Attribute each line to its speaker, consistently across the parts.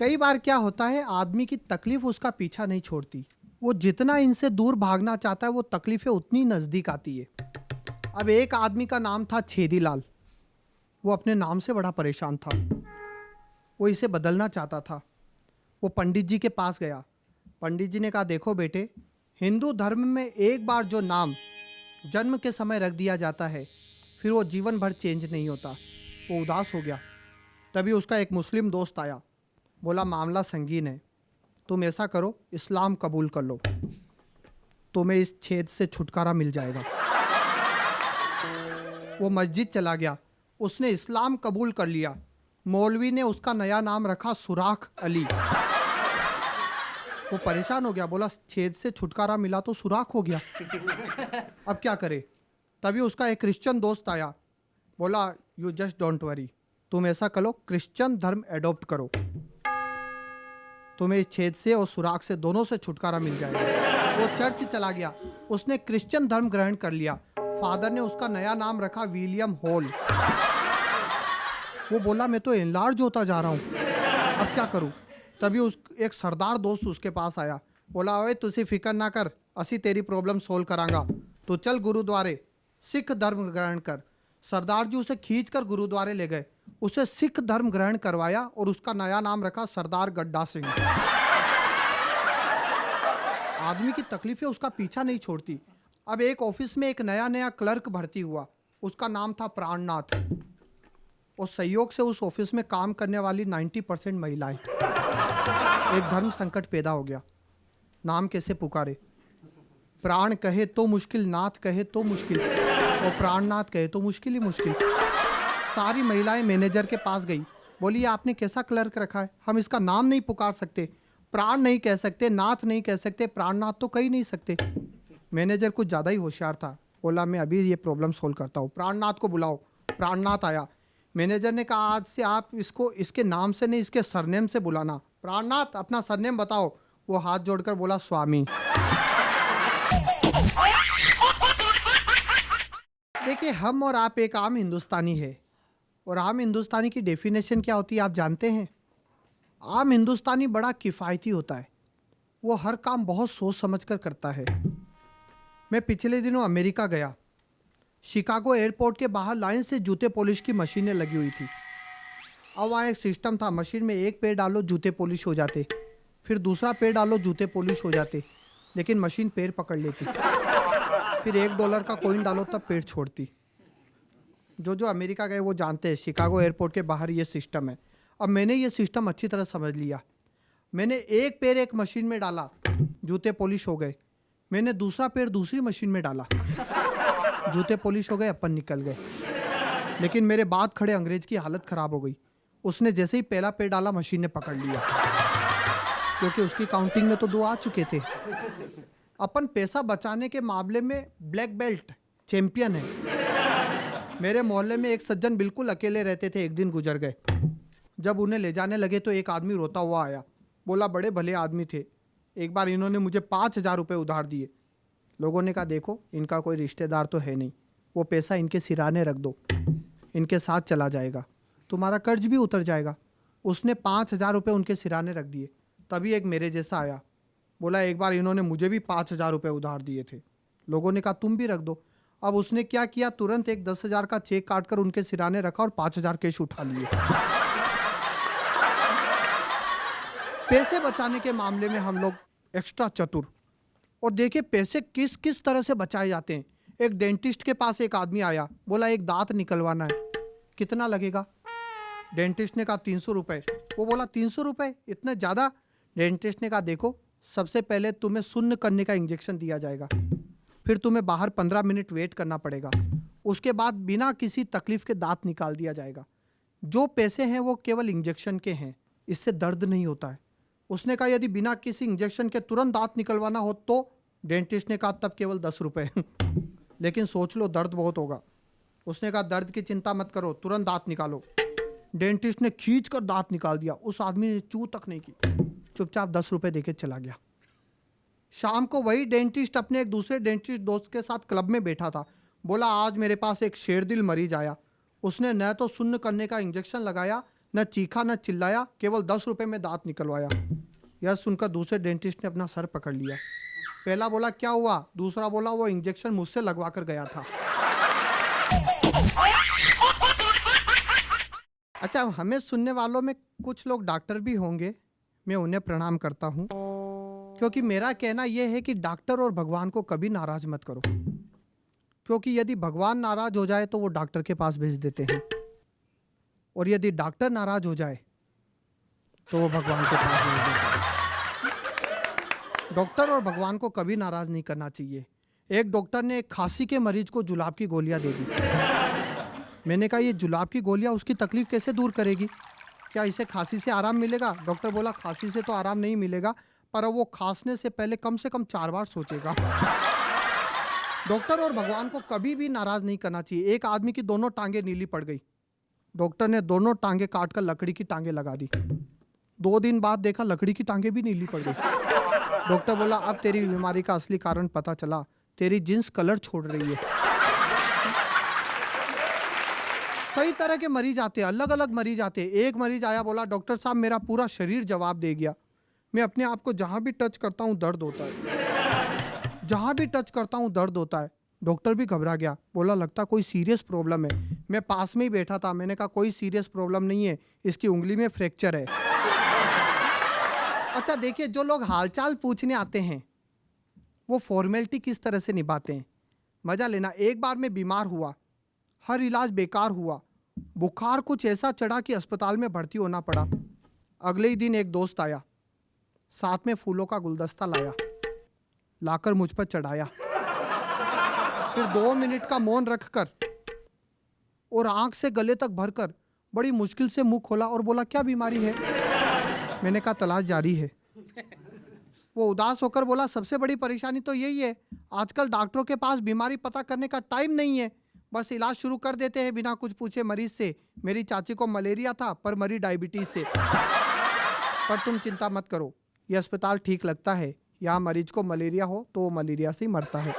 Speaker 1: कई बार क्या होता है, आदमी की तकलीफ उसका पीछा नहीं छोड़ती। वो जितना इनसे दूर भागना चाहता है वो तकलीफें उतनी नज़दीक आती है। अब एक आदमी का नाम था छेदीलाल। वो अपने नाम से बड़ा परेशान था। वो इसे बदलना चाहता था। वो पंडित जी के पास गया। पंडित जी ने कहा, देखो बेटे, हिंदू धर्म में एक बार जो नाम जन्म के समय रख दिया जाता है फिर वो जीवन भर चेंज नहीं होता। वो उदास हो गया। तभी उसका एक मुस्लिम दोस्त आया। बोला, मामला संगीन है, तुम ऐसा करो, इस्लाम कबूल कर लो, तुम्हें इस छेद से छुटकारा मिल जाएगा। वो मस्जिद चला गया। उसने इस्लाम कबूल कर लिया। मौलवी ने उसका नया नाम रखा सुराख अली। वो परेशान हो गया। बोला, छेद से छुटकारा मिला तो सुराख हो गया, अब क्या करे। तभी उसका एक क्रिश्चियन दोस्त आया। बोला, यू जस्ट डोंट वरी, तुम ऐसा करो, क्रिश्चियन धर्म एडॉप्ट करो, तुम्हें इस छेद से और सुराख से दोनों से छुटकारा मिल जाएगा। वो चर्च चला गया। उसने क्रिश्चियन धर्म ग्रहण कर लिया। फादर ने उसका नया नाम रखा विलियम हॉल। वो बोला, मैं तो एनलार्ज होता जा रहा हूँ, अब क्या करूँ। तभी उस एक सरदार दोस्त उसके पास आया। बोला, ओए तुसी फिक्र ना कर, असी तेरी प्रॉब्लम सोल्व करांगा, तो चल गुरुद्वारे सिख धर्म ग्रहण कर। सरदार जी उसे खींचकर गुरुद्वारे ले गए। उसे सिख धर्म ग्रहण करवाया और उसका नया नाम रखा सरदार गड्डा सिंह। आदमी की तकलीफें उसका पीछा नहीं छोड़ती। अब एक ऑफिस में एक नया नया क्लर्क भर्ती हुआ। उसका नाम था प्राणनाथ। और संयोग से उस ऑफिस में काम करने वाली 90% महिलाएं। एक धर्म संकट पैदा हो गया। नाम कैसे पुकारे। प्राण कहे तो मुश्किल, नाथ कहे तो मुश्किल, और प्राणनाथ कहे तो मुश्किल ही मुश्किल। सारी महिलाएं मैनेजर के पास गई। बोली, आपने कैसा क्लर्क रखा है, हम इसका नाम नहीं पुकार सकते, प्राण नहीं कह सकते, नाथ नहीं कह सकते, प्राणनाथ तो कह ही नहीं सकते। मैनेजर कुछ ज़्यादा ही होशियार था। बोला, मैं अभी ये प्रॉब्लम सोल्व करता हूँ, प्राणनाथ को बुलाओ। प्राणनाथ आया। मैनेजर ने कहा, आज से आप इसको इसके नाम से नहीं, इसके सरनेम से बुलाना। प्राणनाथ, अपना सरनेम बताओ। वो हाथ जोड़कर बोला, स्वामी। देखिए, हम और आप एक आम हिंदुस्तानी है, और आम हिंदुस्तानी की डेफिनेशन क्या होती है आप जानते हैं? आम हिंदुस्तानी बड़ा किफ़ायती होता है। वो हर काम बहुत सोच समझकर करता है। मैं पिछले दिनों अमेरिका गया। शिकागो एयरपोर्ट के बाहर लाइन से जूते पॉलिश की मशीनें लगी हुई थी। अब वहाँ एक सिस्टम था, मशीन में एक पैर डालो जूते पॉलिश हो जाते, फिर दूसरा पैर डालो जूते पॉलिश हो जाते, लेकिन मशीन पैर पकड़ लेती। फिर $1 का कॉइन डालो तब पैर छोड़ती। जो अमेरिका गए वो जानते हैं, शिकागो एयरपोर्ट के बाहर ये सिस्टम है। अब मैंने ये सिस्टम अच्छी तरह समझ लिया। मैंने एक पैर एक मशीन में डाला, जूते पॉलिश हो गए। मैंने दूसरा पैर दूसरी मशीन में डाला, जूते पॉलिश हो गए, अपन निकल गए। लेकिन मेरे बाद खड़े अंग्रेज की हालत खराब हो गई। उसने जैसे ही पहला पैर डाला मशीन ने पकड़ लिया, क्योंकि उसकी काउंटिंग में तो 2 आ चुके थे। अपन पैसा बचाने के मामले में ब्लैक बेल्ट चैंपियन है। मेरे मोहल्ले में एक सज्जन बिल्कुल अकेले रहते थे, एक दिन गुजर गए। जब उन्हें ले जाने लगे तो एक आदमी रोता हुआ आया। बोला, बड़े भले आदमी थे, एक बार इन्होंने मुझे 5,000 रुपये उधार दिए। लोगों ने कहा, देखो इनका कोई रिश्तेदार तो है नहीं, वो पैसा इनके सिराने रख दो, इनके साथ चला जाएगा, तुम्हारा कर्ज भी उतर जाएगा। उसने 5,000 रुपये उनके सिराने रख दिए। तभी एक मेरे जैसा आया। बोला, एक बार इन्होंने मुझे भी 5,000 रुपये उधार दिए थे। लोगों ने कहा, तुम भी रख दो। अब उसने क्या किया, तुरंत एक 10,000 का चेक काटकर उनके सिराने रखा और 5,000 कैश उठा लिए। पैसे बचाने के मामले में हम लोग एक्स्ट्रा चतुर। और देखिए पैसे किस किस तरह से बचाए जाते हैं। एक डेंटिस्ट के पास एक आदमी आया। बोला, एक दांत निकलवाना है, कितना लगेगा? डेंटिस्ट ने कहा, 300 रुपये। वो बोला, 300 रुपये इतना ज़्यादा? डेंटिस्ट ने कहा, देखो सबसे पहले तुम्हें शून्य करने का इंजेक्शन दिया जाएगा, फिर तुम्हें बाहर 15 मिनट वेट करना पड़ेगा, उसके बाद बिना किसी तकलीफ के दांत निकाल दिया जाएगा। जो पैसे हैं वो केवल इंजेक्शन के हैं, इससे दर्द नहीं होता है। उसने कहा, यदि बिना किसी इंजेक्शन के तुरंत दांत निकलवाना हो तो? डेंटिस्ट ने कहा, तब केवल 10 रुपये। लेकिन सोच लो दर्द बहुत होगा। उसने कहा, दर्द की चिंता मत करो, तुरंत दांत निकालो। डेंटिस्ट ने खींच कर दांत निकाल दिया। उस आदमी ने चू तक नहीं की, चुपचाप 10 रुपये देके चला गया। शाम को वही डेंटिस्ट अपने एक दूसरे डेंटिस्ट दोस्त के साथ क्लब में बैठा था। बोला, आज मेरे पास एक शेरदिल मरीज आया, उसने न तो शून्य करने का इंजेक्शन लगाया, न चीखा न चिल्लाया, केवल 10 रुपए में दांत निकलवाया। यह सुनकर दूसरे डेंटिस्ट ने अपना सर पकड़ लिया। पहला बोला क्या हुआ, दूसरा बोला वो इंजेक्शन मुझसे लगवा कर गया था। अच्छा, हमें सुनने वालों में कुछ लोग डॉक्टर भी होंगे, मैं उन्हें प्रणाम करता हूँ, क्योंकि मेरा कहना यह है कि डॉक्टर और भगवान को कभी नाराज मत करो, क्योंकि यदि भगवान नाराज हो जाए तो वो डॉक्टर के पास भेज देते हैं, और यदि डॉक्टर नाराज हो जाए तो वो भगवान के पास भेज देते हैं। डॉक्टर और भगवान को कभी नाराज नहीं करना चाहिए। एक डॉक्टर ने एक खांसी के मरीज को जुलाब की गोलियां दे दी। मैंने कहा ये जुलाब की गोलियां उसकी तकलीफ कैसे दूर करेगी, क्या इसे खांसी से आराम मिलेगा? डॉक्टर बोला खांसी से तो आराम नहीं मिलेगा, पर वो खांसने से पहले कम से कम 4 बार सोचेगा। डॉक्टर और भगवान को कभी भी नाराज नहीं करना चाहिए। एक आदमी की दोनों टांगे नीली पड़ गई, डॉक्टर ने दोनों टांगे काट कर लकड़ी की टांगे लगा दी। 2 दिन बाद देखा लकड़ी की टांगे भी नीली पड़ गई। डॉक्टर बोला अब तेरी बीमारी का असली कारण पता चला, तेरी जींस कलर छोड़ रही है। कई तरह के मरीज आते हैं, अलग अलग मरीज आते हैं। एक मरीज आया, बोला डॉक्टर साहब मेरा पूरा शरीर जवाब दे गया, मैं अपने आप को जहां भी टच करता हूं दर्द होता है, जहां भी टच करता हूं दर्द होता है। डॉक्टर भी घबरा गया, बोला लगता कोई सीरियस प्रॉब्लम है। मैं पास में ही बैठा था, मैंने कहा कोई सीरियस प्रॉब्लम नहीं है, इसकी उंगली में फ्रैक्चर है। अच्छा देखिए, जो लोग हालचाल पूछने आते हैं वो फॉर्मेलिटी किस तरह से निभाते हैं, मजा लेना। एक बार मैं बीमार हुआ, हर इलाज बेकार हुआ, बुखार कुछ ऐसा चढ़ा कि अस्पताल में भर्ती होना पड़ा। अगले ही दिन एक दोस्त आया, साथ में फूलों का गुलदस्ता लाया, लाकर मुझ पर चढ़ाया, फिर 2 मिनट का मौन रखकर और आंख से गले तक भरकर बड़ी मुश्किल से मुंह खोला और बोला क्या बीमारी है? मैंने कहा तलाश जारी है। वो उदास होकर बोला सबसे बड़ी परेशानी तो यही है, आजकल डॉक्टरों के पास बीमारी पता करने का टाइम नहीं है, बस इलाज शुरू कर देते हैं बिना कुछ पूछे मरीज से। मेरी चाची को मलेरिया था पर मरी डायबिटीज से। पर तुम चिंता मत करो, ये अस्पताल ठीक लगता है, यहाँ मरीज को मलेरिया हो तो वो मलेरिया से ही मरता है।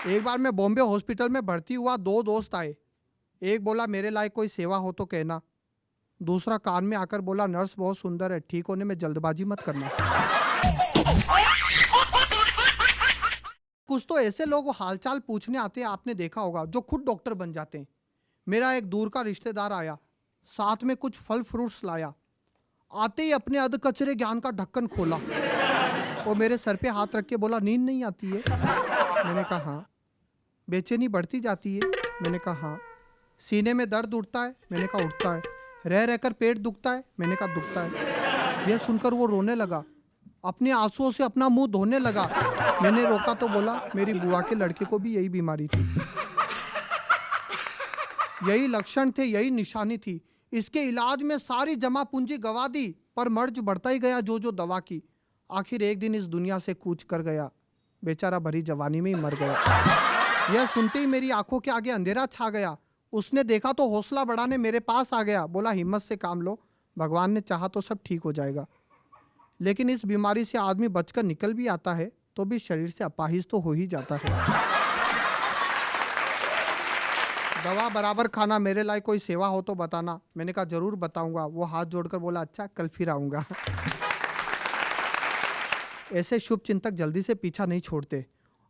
Speaker 1: एक बार मैं बॉम्बे हॉस्पिटल में भर्ती हुआ, 2 दोस्त आए। एक बोला मेरे लायक कोई सेवा हो तो कहना, दूसरा कान में आकर बोला नर्स बहुत सुंदर है, ठीक होने में जल्दबाजी मत करना। कुछ तो ऐसे लोग हालचाल पूछने आते हैं, आपने देखा होगा, जो खुद डॉक्टर बन जाते हैं। मेरा एक दूर का रिश्तेदार आया, साथ में कुछ फल फ्रूट्स लाया, आते ही अपने अध कचरे ज्ञान का ढक्कन खोला और मेरे सर पे हाथ रख के बोला नींद नहीं आती है? मैंने कहा हाँ। बेचैनी बढ़ती जाती है? मैंने कहा हाँ। सीने में दर्द उठता है? मैंने कहा उठता है। रह रहकर पेट दुखता है? मैंने कहा दुखता है। यह सुनकर वो रोने लगा, अपने आंसुओं से अपना मुंह धोने लगा। मैंने रोका तो बोला मेरी बुआ के लड़के को भी यही बीमारी थी, यही लक्षण थे, यही निशानी थी। इसके इलाज में सारी जमा पूंजी गवा दी, पर मर्ज बढ़ता ही गया जो जो दवा की। आखिर एक दिन इस दुनिया से कूच कर गया, बेचारा भरी जवानी में ही मर गया। यह सुनते ही मेरी आंखों के आगे अंधेरा छा गया। उसने देखा तो हौसला बढ़ाने मेरे पास आ गया, बोला हिम्मत से काम लो, भगवान ने चाहा तो सब ठीक हो जाएगा। लेकिन इस बीमारी से आदमी बचकर निकल भी आता है तो भी शरीर से अपाहिज तो हो ही जाता है। दवा बराबर खाना, मेरे लायक कोई सेवा हो तो बताना। मैंने कहा जरूर बताऊंगा। वो हाथ जोड़कर बोला अच्छा कल फिर आऊंगा। ऐसे शुभ चिंतक जल्दी से पीछा नहीं छोड़ते।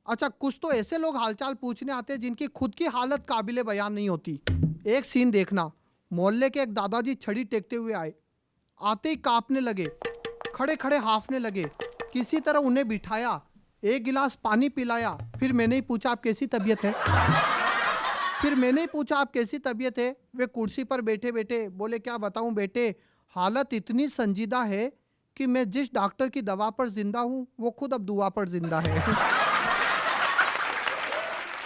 Speaker 1: अच्छा, कुछ तो ऐसे लोग हालचाल पूछने आते हैं जिनकी खुद की हालत काबिले बयान नहीं होती। एक सीन देखना, मोहल्ले के एक दादाजी छड़ी टेकते हुए आए, आते ही कांपने लगे, खड़े खड़े हांफने लगे। किसी तरह उन्हें बिठाया, एक गिलास पानी पिलाया, फिर मैंने ही पूछा आप कैसी तबीयत है? वे कुर्सी पर बैठे बैठे बोले क्या बताऊं बेटे, हालत इतनी संजीदा है कि मैं जिस डॉक्टर की दवा पर जिंदा हूं वो खुद अब दुआ पर जिंदा है।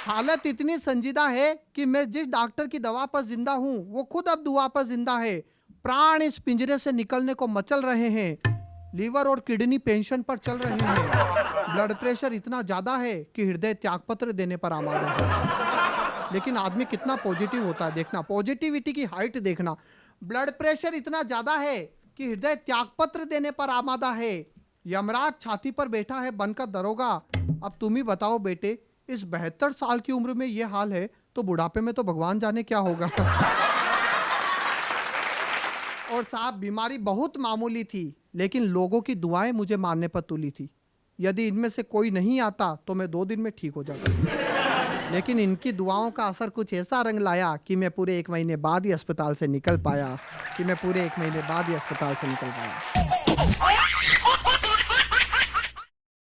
Speaker 1: हालत इतनी संजीदा है कि मैं जिस डॉक्टर की दवा पर जिंदा हूं वो खुद अब दुआ पर जिंदा है। प्राण इस पिंजरे से निकलने को मचल रहे हैं, लीवर और किडनी पेंशन पर चल रहे हैं, ब्लड प्रेशर इतना ज्यादा है कि हृदय त्यागपत्र देने पर आमादा है। लेकिन आदमी कितना पॉजिटिव होता है, देखना पॉजिटिविटी की हाइट देखना। ब्लड प्रेशर इतना ज्यादा है कि हृदय त्यागपत्र देने पर आमादा है। यमराज छाती पर बैठा है बनकर दरोगा। अब तुम ही बताओ बेटे, इस 72 साल की उम्र में यह हाल है तो बुढ़ापे में तो भगवान जाने क्या होगा। और साहब बीमारी बहुत मामूली थी, लेकिन लोगों की दुआएं मुझे मारने पर तुली थी। यदि इनमें से कोई नहीं आता तो मैं 2 दिन में ठीक हो जाता। लेकिन इनकी दुआओं का असर कुछ ऐसा रंग लाया कि मैं पूरे 1 महीने बाद ही अस्पताल से निकल पाया।